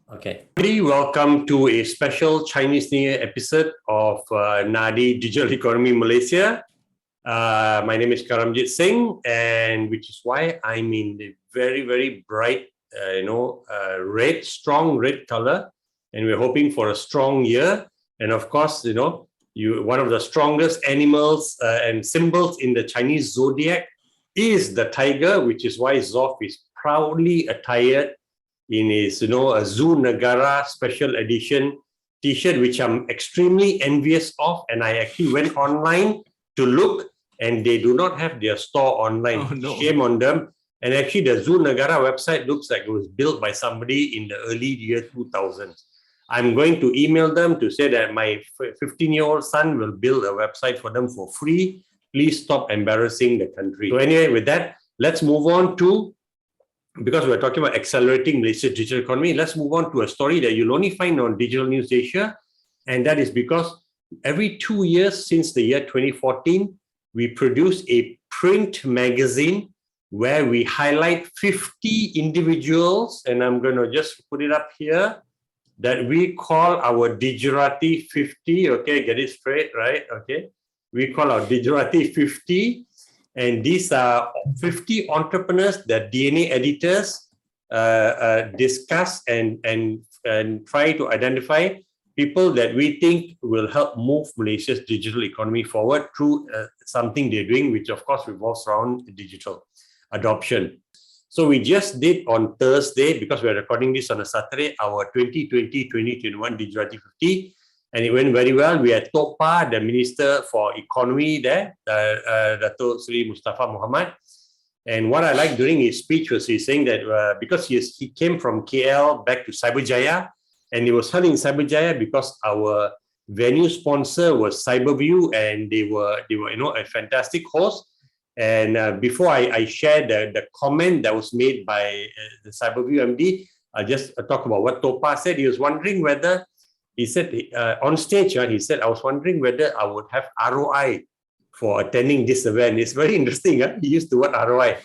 Okay. Welcome to a special Chinese New Year episode of Nadi Digital Economy Malaysia. My name is Karamjit Singh, and which is why I'm in the very, very bright, red, strong red color, and we're hoping for a strong year. And of course, one of the strongest animals and symbols in the Chinese zodiac is the tiger, which is why Dzof is proudly attired in his, a Zoo Negara special edition t-shirt, which I'm extremely envious of. And I actually went online to look, and they do not have their store online. Oh, no. Shame on them. And actually, the Zoo Negara website looks like it was built by somebody in the early year 2000s. I'm going to email them to say that my 15-year-old son will build a website for them for free. Please stop embarrassing the country. So anyway, with that, let's move on to, because we're talking about accelerating Malaysia's digital economy, let's move on to a story that you'll only find on Digital News Asia. And that is because every 2 years since the year 2014, we produce a print magazine where we highlight 50 individuals, and I'm going to just put it up here, that we call our Digerati50. Okay, get it straight, right? Okay. We call our Digerati50. And these are 50 entrepreneurs that DNA editors discuss and try to identify people that we think will help move Malaysia's digital economy forward through something they're doing, which of course revolves around digital adoption. So we just did on Thursday, because we're recording this on a Saturday, our 2020-2021 Digerati 50. And it went very well. We had Tok Pa, the Minister for Economy there, Dato' Sri Mustapa Muhamed. And what I liked during his speech was he's saying that because he came from KL back to Cyberjaya, and he was held in Cyberjaya because our venue sponsor was Cyberview, and they were a fantastic host. And before I share the comment that was made by the Cyberview MD, I'll just talk about what Tok Pa said. He was wondering whether, he said on stage, he said, I was wondering whether I would have ROI for attending this event. It's very interesting. He used the word ROI.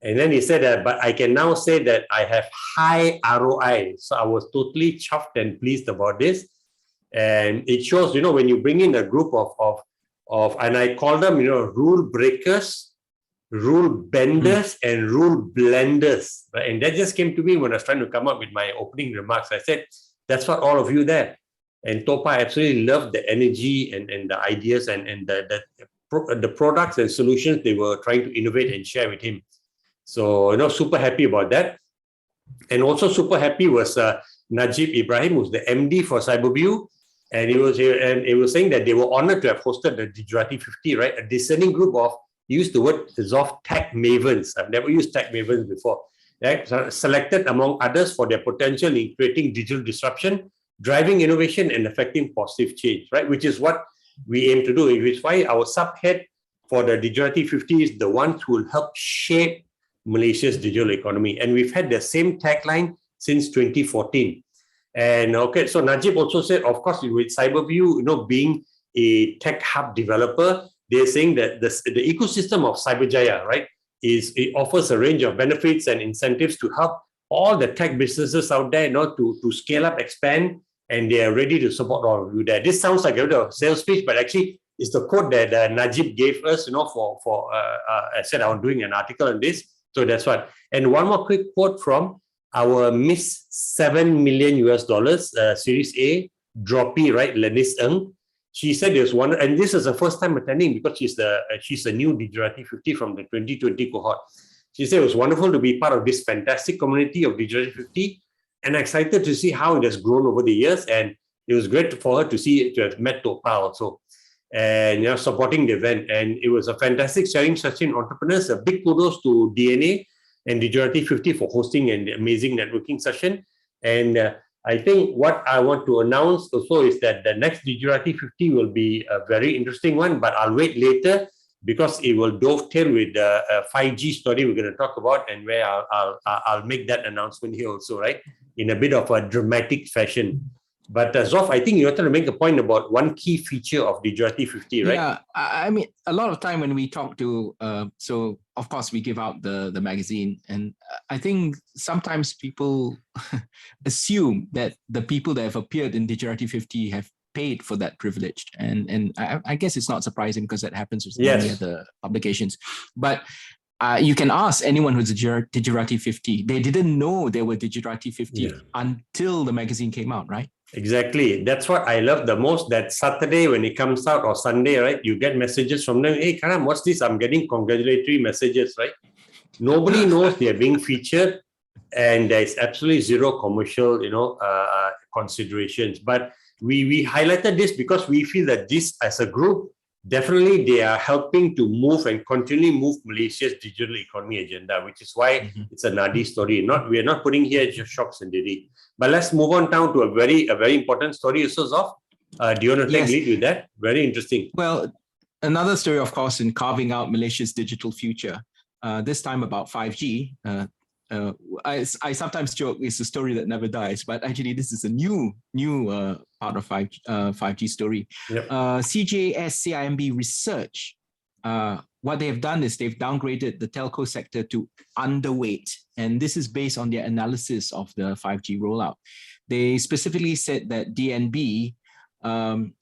And then he said, but I can now say that I have high ROI. So I was totally chuffed and pleased about this. And it shows, when you bring in a group of and I call them, rule breakers, rule benders, and rule blenders. Right? And that just came to me when I was trying to come up with my opening remarks. I said, that's what all of you there. And Tok Pa absolutely loved the energy and the ideas and the products and solutions they were trying to innovate and share with him. So, super happy about that. And also super happy was Najib Ibrahim, who's the MD for Cyberview. And he was saying that they were honored to have hosted the Digerati 50, right? A discerning group of, he used the word Dzof tech mavens. I've never used tech mavens before. Right? Selected among others for their potential in creating digital disruption, driving innovation, and affecting positive change, right? Which is what we aim to do. Which is why our subhead for the Digerati 50 is the ones who will help shape Malaysia's digital economy. And we've had the same tagline since 2014. And okay, so Najib also said, of course, with Cyberview, being a tech hub developer, they're saying that the ecosystem of Cyberjaya, right, it offers a range of benefits and incentives to help all the tech businesses out there, to scale up, expand, and they are ready to support all of you there. This sounds like a sales pitch, but actually it's the quote that Najib gave us, I said I was doing an article on this, so that's what. And one more quick quote from our Miss $7 million Series A droppy, right, Lennis Ng. She said there's one, and this is the first time attending because she's a new Digerati 50 from the 2020 cohort. She said it was wonderful to be part of this fantastic community of Digerati 50, and excited to see how it has grown over the years. And it was great for her to have met Tok Pa also, and supporting the event. And it was a fantastic sharing session. Entrepreneurs, a big kudos to DNA and Digerati 50 for hosting an amazing networking session. And I think what I want to announce also is that the next Digerati 50 will be a very interesting one, but I'll wait later because it will dovetail with the 5G story we're going to talk about, and where I'll make that announcement here also, right, in a bit of a dramatic fashion. But Dzof, I think you wanted to make a point about one key feature of Digerati50, right? Yeah, I mean, a lot of time when we talk to, so of course we give out the magazine, and I think sometimes people assume that the people that have appeared in Digerati50 have paid for that privilege, and I guess it's not surprising because that happens with many other publications. But you can ask anyone who's Digerati50. They didn't know there were Digerati50 until the magazine came out, right? Exactly. That's what I love the most. That Saturday when it comes out, or Sunday, right? You get messages from them. Hey, Karam, what's this? I'm getting congratulatory messages, right? Nobody knows they're being featured, and there's absolutely zero commercial, considerations. But we highlighted this because we feel that this, as a group, definitely they are helping to move and continually move Malaysia's digital economy agenda, which is why it's a Nadi story. We are not putting here just shocks and Didi. But let's move on down to a very important story, Dzof. Do you want to take lead with that? Very interesting. Well, another story, of course, in carving out Malaysia's digital future. This time about 5G. I sometimes joke it's a story that never dies, but actually this is a new part of 5G story. CGS-CIMB Research, what they have done is they've downgraded the telco sector to underweight, and this is based on their analysis of the 5G rollout. They specifically said that DNB, the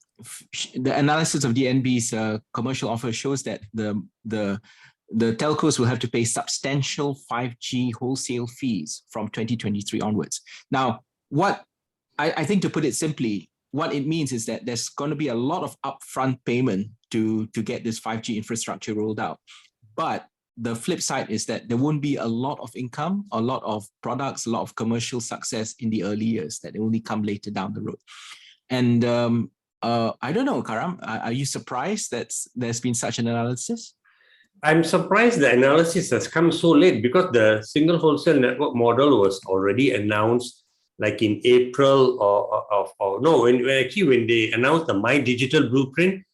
analysis of DNB's commercial offer shows that the telcos will have to pay substantial 5G wholesale fees from 2023 onwards. Now, what I think, to put it simply, what it means is that there's going to be a lot of upfront payment to get this 5G infrastructure rolled out. But the flip side is that there won't be a lot of income, a lot of products, a lot of commercial success in the early years, that only come later down the road. And I don't know, Karam, are you surprised that there's been such an analysis? I'm surprised the analysis has come so late, because the single wholesale network model was already announced like in April when they announced the My Digital Blueprint,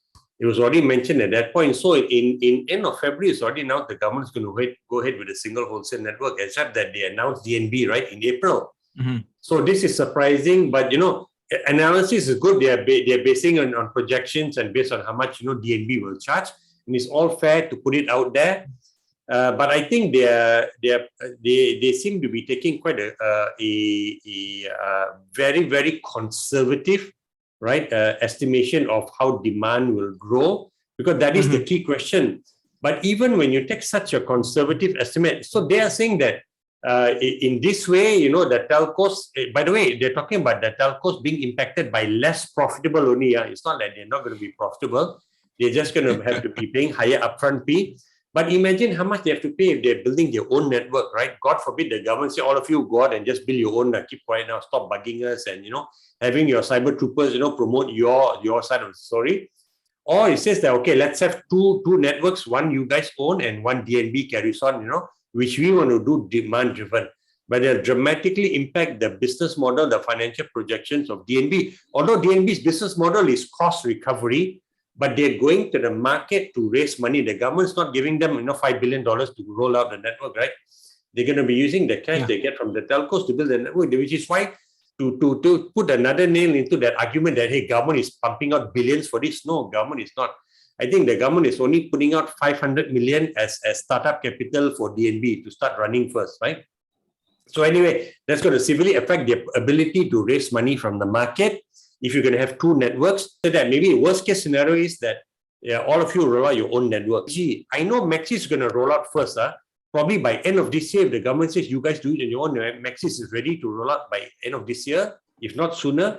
it was already mentioned at that point. So in end of February, it's already announced the government is going to go ahead with a single wholesale network, except that they announced DNB right in April. So this is surprising, but analysis is good. They're basing on projections and based on how much DNB will charge. And it's all fair to put it out there, but I think they seem to be taking quite a very, very conservative, right, estimation of how demand will grow, because that is the key question. But even when you take such a conservative estimate, so they are saying that in this way, the telcos. By the way, they're talking about the telcos being impacted by less profitable only. It's not that they're not going to be profitable. They're just going to have to be paying higher upfront fee. But imagine how much they have to pay if they're building their own network, right? God forbid the government say, all of you go out and just build your own, keep quiet now, stop bugging us, and, having your cyber troopers, promote your side of the story. Or it says that, okay, let's have two networks, one you guys own and one DNB carries on, which we want to do demand driven. But they'll dramatically impact the business model, the financial projections of DNB. Although DNB's business model is cost recovery, but they're going to the market to raise money. The government's not giving them $5 billion to roll out the network, right? They're going to be using the cash they get from the telcos to build the network, which is why to put another nail into that argument that, hey, government is pumping out billions for this. No, government is not. I think the government is only putting out 500 million as startup capital for DNB to start running first, right? So anyway, that's going to severely affect their ability to raise money from the market. If you're going to have two networks, so that maybe the worst case scenario is that all of you roll out your own network. I know Maxis is going to roll out first. Probably by end of this year, if the government says you guys do it on your own, Maxis is ready to roll out by end of this year, if not sooner,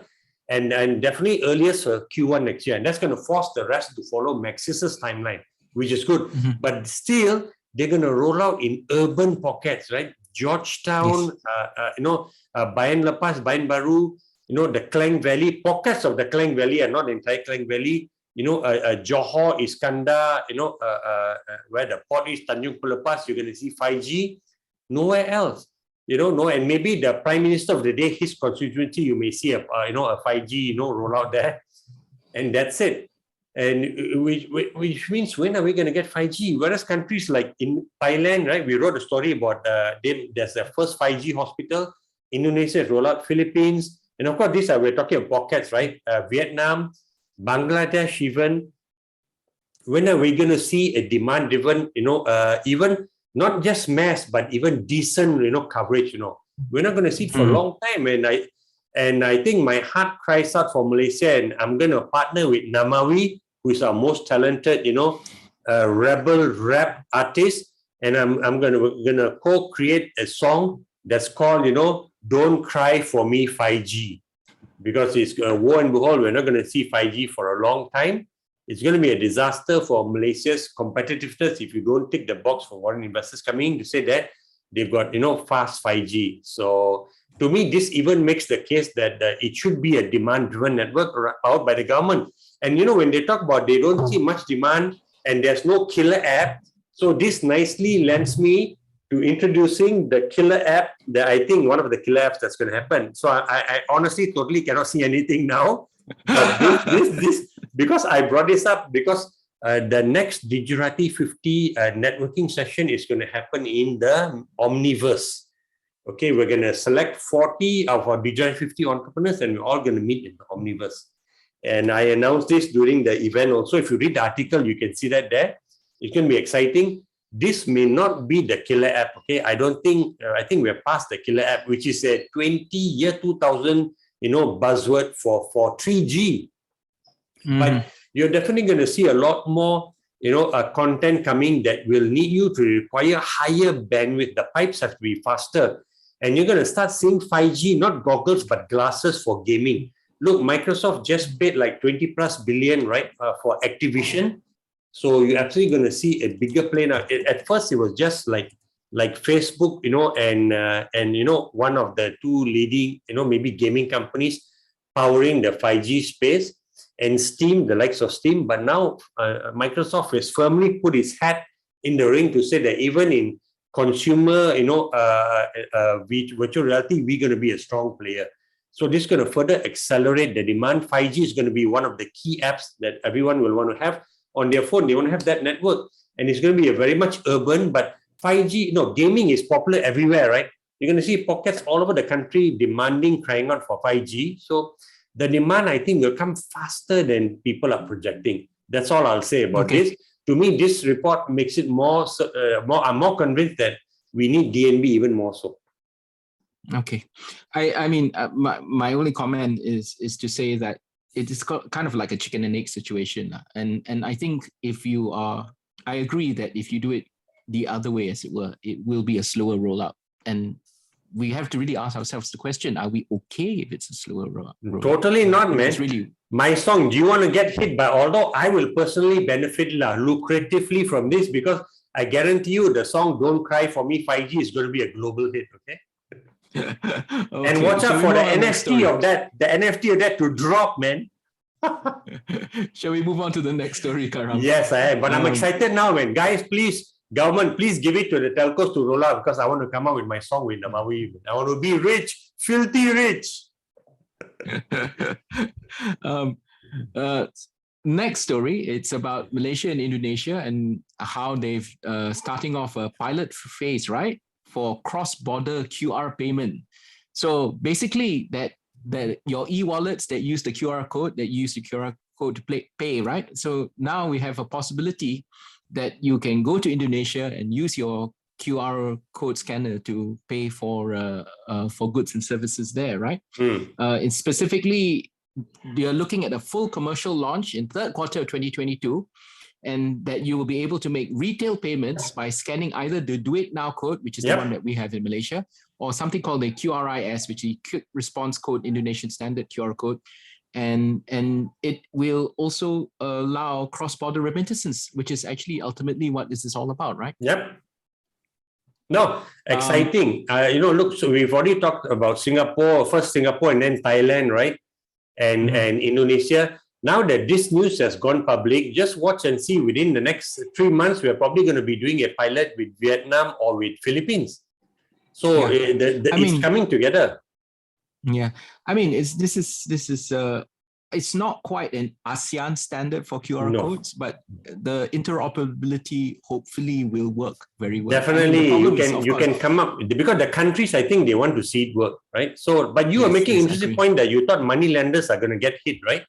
and definitely earliest for Q1 next year. And that's going to force the rest to follow Maxis's timeline, which is good. But still, they're going to roll out in urban pockets, right? Georgetown, Bayan Lepas, Bayan Baru, the Klang Valley, pockets of the Klang Valley are not the entire Klang Valley, Johor, Iskandar, where the port is, Tanjung Pelepas, you're going to see 5G. Nowhere else, no, and maybe the Prime Minister of the day, his constituency, you may see a 5G, rollout there, and that's it. And which means, when are we going to get 5G? Whereas countries like in Thailand, right, we wrote a story about there's the first 5G hospital. Indonesia has rolled out, Philippines, And of course, we're talking of pockets, right? Vietnam, Bangladesh, even. When are we going to see a demand-driven, even not just mass, but even decent, coverage? We're not going to see it for a long time. And I think my heart cries out for Malaysia, and I'm going to partner with Namawi, who is our most talented, rebel rap artist, and I'm gonna co-create a song that's called, "Don't Cry for Me 5G," because it's woe and behold, we're not going to see 5G for a long time. It's going to be a disaster for Malaysia's competitiveness if you don't tick the box for foreign investors coming in to say that they've got, fast 5G. So to me, this even makes the case that it should be a demand-driven network powered by the government. And when they talk about they don't see much demand and there's no killer app, so this nicely lends me to introducing the killer app that I think one of the killer apps that's going to happen. So I honestly totally cannot see anything now. But this because I brought this up because the next Digerati50 networking session is going to happen in the Omniverse. Okay, we're going to select 40 of our Digerati50 entrepreneurs and we're all going to meet in the Omniverse. And I announced this during the event also. If you read the article, you can see that there. It's going to be exciting. This may not be the killer app, okay? I think we're past the killer app, which is a 2000 buzzword for 3G. But you're definitely going to see a lot more, content coming that will need you to require higher bandwidth. The pipes have to be faster. And you're going to start seeing 5G, not goggles, but glasses for gaming. Look, Microsoft just paid like 20 plus billion, right, for Activision. So you're absolutely going to see a bigger play now. At first, it was just like Facebook, and one of the two leading, maybe gaming companies powering the 5G space, and Steam, the likes of Steam. But now Microsoft has firmly put its hat in the ring to say that even in consumer, virtual reality, we're going to be a strong player. So this is going to further accelerate the demand. 5G is going to be one of the key apps that everyone will want to have on their phone. They want to have that network, and it's going to be a very much urban, but 5G, gaming is popular everywhere, right? You're going to see pockets all over the country demanding, crying out for 5G. So the demand, I think, will come faster than people are projecting. That's all I'll say about this. To me, this report makes it more. I'm more convinced that we need DNB even more so. Okay, I mean, my only comment is to say that it is kind of like a chicken and egg situation, and I think I agree that if you do it the other way, as it were, it will be a slower rollout, and we have to really ask ourselves the question: are we okay if it's a slower rollout? Totally not, man. Really, my song, do you want to get hit by? Although I will personally benefit lucratively from this, because I guarantee you, the song "Don't Cry for Me 5G" is going to be a global hit. Okay. Okay, and watch out for the NFT of that, to drop, man. Shall we move on to the next story, Karam? Yes, I am. But I'm excited now, man. Guys, please, government, please give it to the telcos to roll out, because I want to come out with my song with Namawi. I want to be rich, filthy rich. Next story, it's about Malaysia and Indonesia and how they've starting off a pilot phase, right, for cross-border QR payment. So basically that your e-wallets that use the QR code, to pay, right? So now we have a possibility that you can go to Indonesia and use your QR code scanner to pay for goods and services there, right? And specifically, you're looking at a full commercial launch in third quarter of 2022, and that you will be able to make retail payments by scanning either the Do It Now code, which is the one that we have in Malaysia, or something called the QRIS, which is Quick Response Code, Indonesian Standard QR Code. And it will also allow cross-border remittances, which is actually ultimately what this is all about, right? Yep. No, exciting. Look, so we've already talked about Singapore, first Singapore and then Thailand, right? And Indonesia. Now that this news has gone public, just watch and see within the next 3 months, we're probably going to be doing a pilot with Vietnam or with Philippines. So it's coming together. Yeah, I mean, this is it's not quite an ASEAN standard for QR No. codes, but the interoperability hopefully will work very well. Definitely, I mean, you can come up because the countries, I think they want to see it work, right? So, but you are making an interesting point that you thought money lenders are going to get hit, right?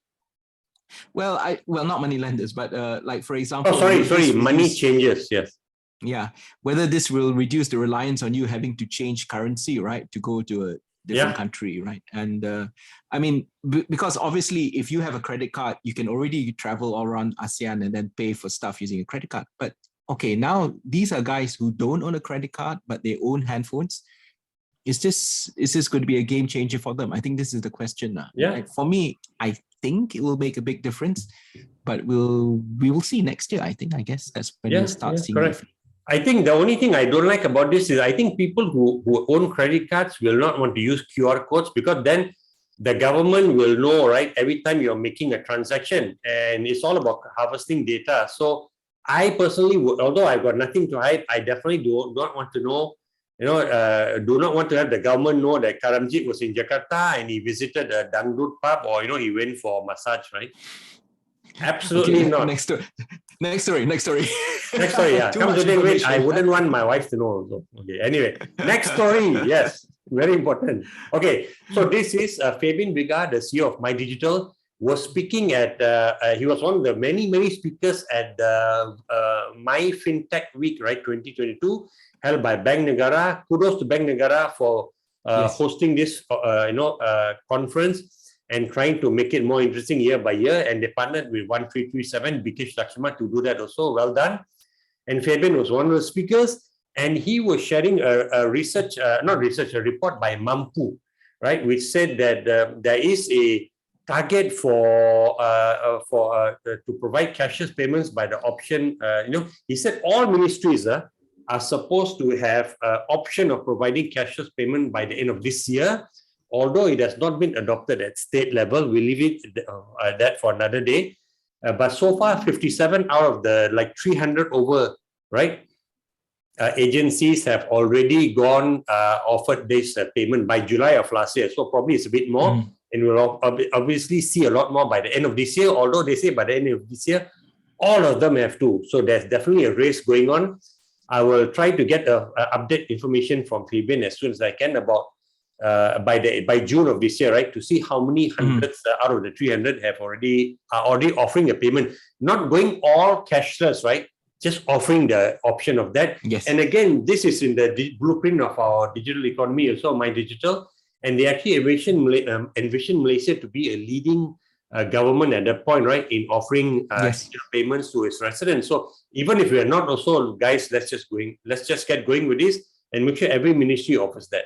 Well, not money lenders, but like for example, money changes, yes. Yeah, whether this will reduce the reliance on you having to change currency, right, to go to a different country, right? And I mean, because obviously, if you have a credit card, you can already travel all around ASEAN and then pay for stuff using a credit card. But okay, now these are guys who don't own a credit card, but they own handphones. Is this going to be a game changer for them? I think this is the question now. Yeah. Like, for me, I think it will make a big difference, but we will see next year. I guess that's when we'll start seeing. Correct. I think the only thing I don't like about this is I think people who own credit cards will not want to use QR codes because then the government will know, right, every time you're making a transaction, and it's all about harvesting data. So I personally would, although I've got nothing to hide, I definitely do not want to know, do not want to have the government know that Karamjit was in Jakarta and he visited a dangdut pub or, he went for massage, right? Absolutely not. Next story. Yeah. Come to wait. I wouldn't want my wife to know also. Okay. Anyway, next story. Yes, very important. Okay. So this is Fabian Biga, the CEO of My Digital, was speaking at. He was one of the many speakers at the My FinTech Week, right, 2022, held by Bank Negara. Kudos to Bank Negara for hosting this, conference and trying to make it more interesting year by year. And they partnered with 1337 Bikesh Lakshma to do that also. Well done. And Fabian was one of the speakers, and he was sharing a report by Mampu, right, which said that there is a target for to provide cashless payments by the option. He said all ministries are supposed to have option of providing cashless payment by the end of this year. Although it has not been adopted at state level, we leave it that for another day. But so far, 57 out of the 300 over, right, agencies have already gone offered this payment by July of last year. So probably it's a bit more, and we'll obviously see a lot more by the end of this year. Although they say by the end of this year, all of them have to. So there's definitely a race going on. I will try to get update information from Fabian as soon as I can about by June of this year, right, to see how many hundreds out of the 300 are already offering a payment, not going all cashless, right, just offering the option of that. Yes. And again, this is in the blueprint of our digital economy, also My Digital, and they actually envision Malaysia to be a leading government at that point, right, in offering digital payments to its residents. So even if we are not also, guys, let's just get going with this and make sure every ministry offers that.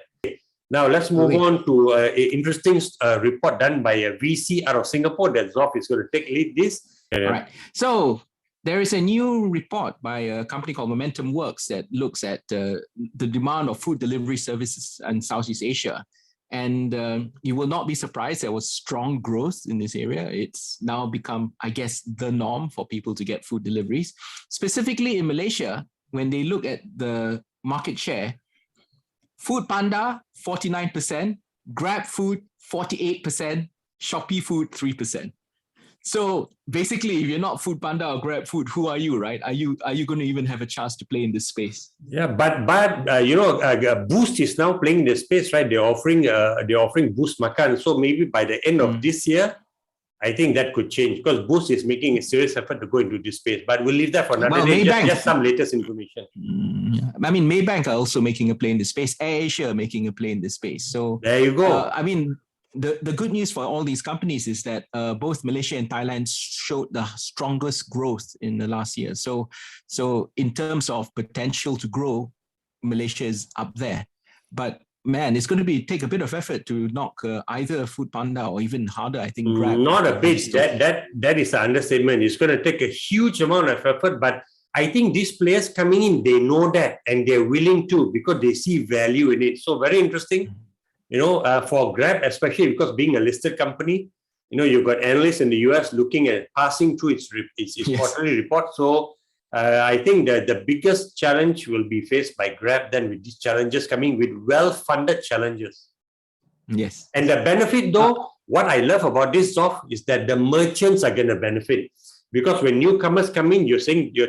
Now, let's move on to an interesting report done by a VC out of Singapore that Dzof is going to lead this. All right. So there is a new report by a company called Momentum Works that looks at the demand of food delivery services in Southeast Asia. And you will not be surprised there was strong growth in this area. It's now become, I guess, the norm for people to get food deliveries. Specifically in Malaysia, when they look at the market share, Food Panda, 49%, Grab Food, 48%, Shopee Food, 3%. So basically, if you're not Food Panda or Grab Food, who are you, right? Are you going to even have a chance to play in this space? Yeah, but Boost is now playing in the space, right? They're offering Boost Makan. So maybe by the end of this year, I think that could change because Boost is making a serious effort to go into this space. But we'll leave that for another day. Just some latest information. I mean, Maybank are also making a play in this space. AirAsia making a play in this space. So there you go. I mean, the good news for all these companies is that both Malaysia and Thailand showed the strongest growth in the last year. So in terms of potential to grow, Malaysia is up there. But man, it's going to take a bit of effort to knock either Food Panda or even harder, I think, Grab. Not a bit. That is an understatement. It's going to take a huge amount of effort, but I think these players coming in, they know that and they're willing to because they see value in it. So very interesting, for Grab, especially because being a listed company, you've got analysts in the US looking at passing through its quarterly report. So I think that the biggest challenge will be faced by Grab then with these challenges coming with well-funded challenges. Yes. And the benefit though, what I love about this, Dzof, is that the merchants are going to benefit. Because when newcomers come in, you're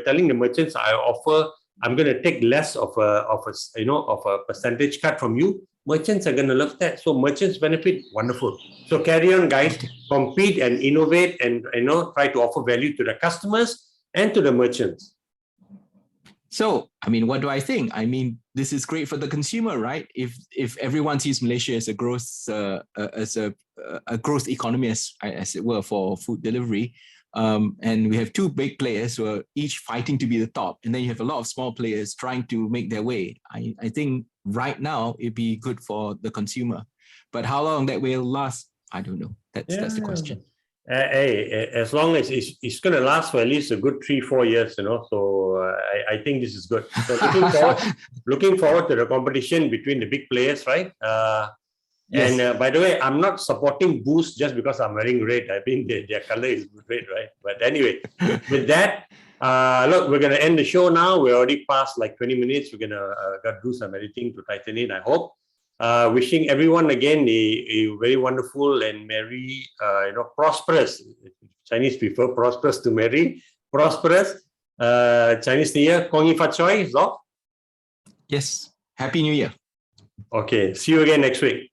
telling the merchants, I'm going to take less of a percentage cut from you. Merchants are going to love that. So merchants benefit, wonderful. So carry on, guys, compete and innovate, and try to offer value to the customers and to the merchants. So, I mean, what do I think? I mean, this is great for the consumer, right? If everyone sees Malaysia as a growth growth economy, as it were, for food delivery, and we have two big players who are each fighting to be the top, and then you have a lot of small players trying to make their way. I think right now it'd be good for the consumer, but how long that will last, I don't know. That's the question. Hey, as long as it's going to last for at least a good 3-4 years, so I think this is good. So looking forward to the competition between the big players, right? Yes. And by the way, I'm not supporting Boost just because I'm wearing red. I mean, their color is red, right? But anyway, with that, look, we're going to end the show now. We're already past like 20 minutes. We're going to do some editing to tighten it, I hope. Wishing everyone again a very wonderful and merry, prosperous. Chinese prefer prosperous to merry. Prosperous Chinese New Year. Kong Yi Fat Choi, Dzof? Yes. Happy New Year. Okay. See you again next week.